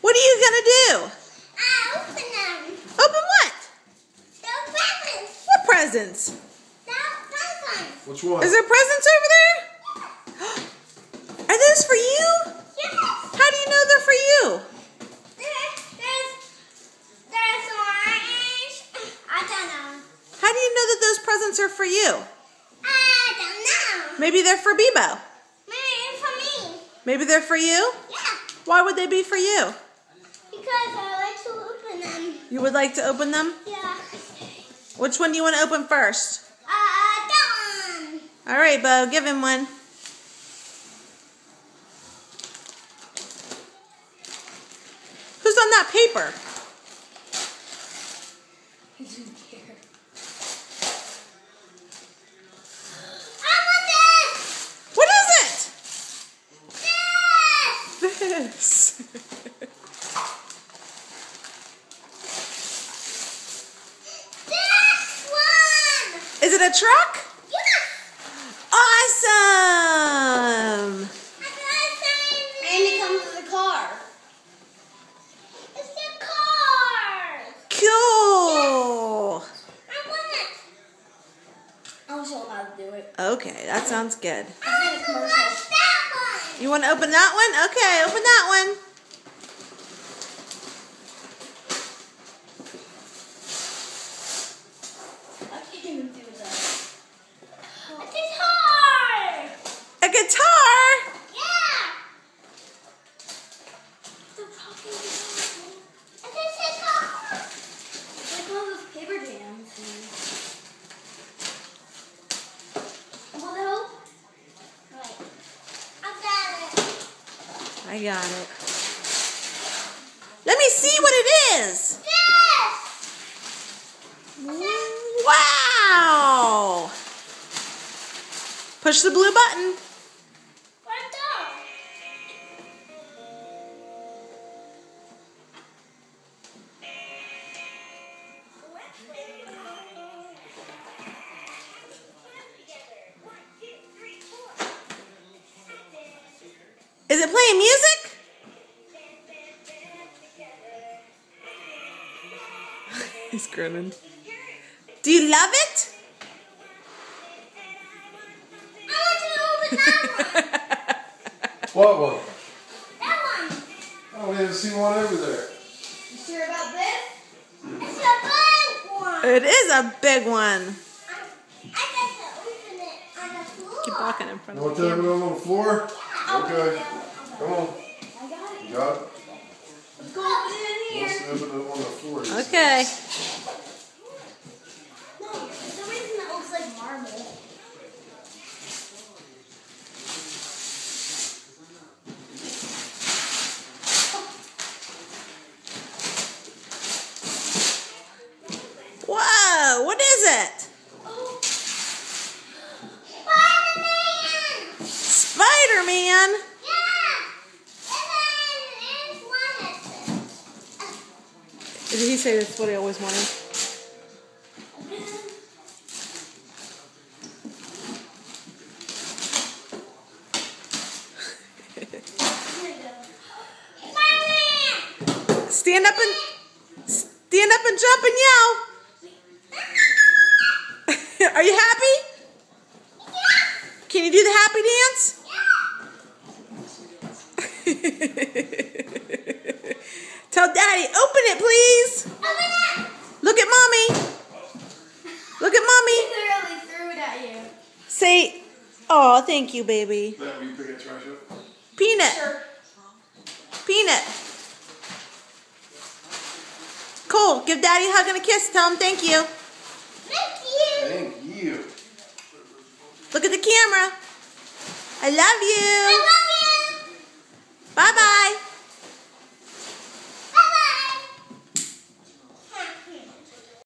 What are you gonna do? Open them. Open what? The presents. What presents? The presents. Which one? Is there presents over there? Are those for you? Yes. How do you know they're for you? There's orange. I don't know. How do you know that those presents are for you? I don't know. Maybe they're for Bebo. Maybe for me. Maybe they're for you? Yeah. Why would they be for you? Because I like to open them. You would like to open them? Yeah. Which one do you want to open first? That one. All right, Bo, give him one. Who's on that paper? I want this. What is This. it? This. This one. Is it a truck? Yeah. Awesome! And it comes with a car. It's the car. Cool! I want it. I'll show them how to do it. Okay, that sounds good. I want to watch that one. You want to open that one? Okay, open that one. I can't even do that. A guitar. A guitar? Yeah. The talking guitar. And this is a car. Like all those paper jams. Want to help? Right. I got it. I got it. Let me see what it is. This. Wow! Push the blue button. Where's that? Is it playing music? He's grinning. Do you love it? I want to open that one. What one? That one. Oh, we haven't seen one over there. You sure about this? It's a big one. It is a big one. I got to open it on the floor. Keep walking in front You of want the to open camera. them on the floor? I'll open Okay. it. Come on. I got it. You got it? Let's go open it in Let's here. open them on the floor. Okay. No, for some reason that looks like marble. Whoa, what is it? Oh. Spider-Man! Spider-Man? Yeah! And then it's one of Did he say that's what he always wanted? Spider-Man! Stand up and jump and yell. Are you happy? Can you do the happy dance? Tell Daddy, open it, please. Open it! Look at Mommy. Look at Mommy. Literally threw it at you. Say, oh, thank you, baby. That we pick that trash up? Peanut. Sure. Peanut. Cool. Give Daddy a hug and a kiss. Tell him thank you. Thank you. Thank you. Look at the camera. I love you. I love you. Bye-bye.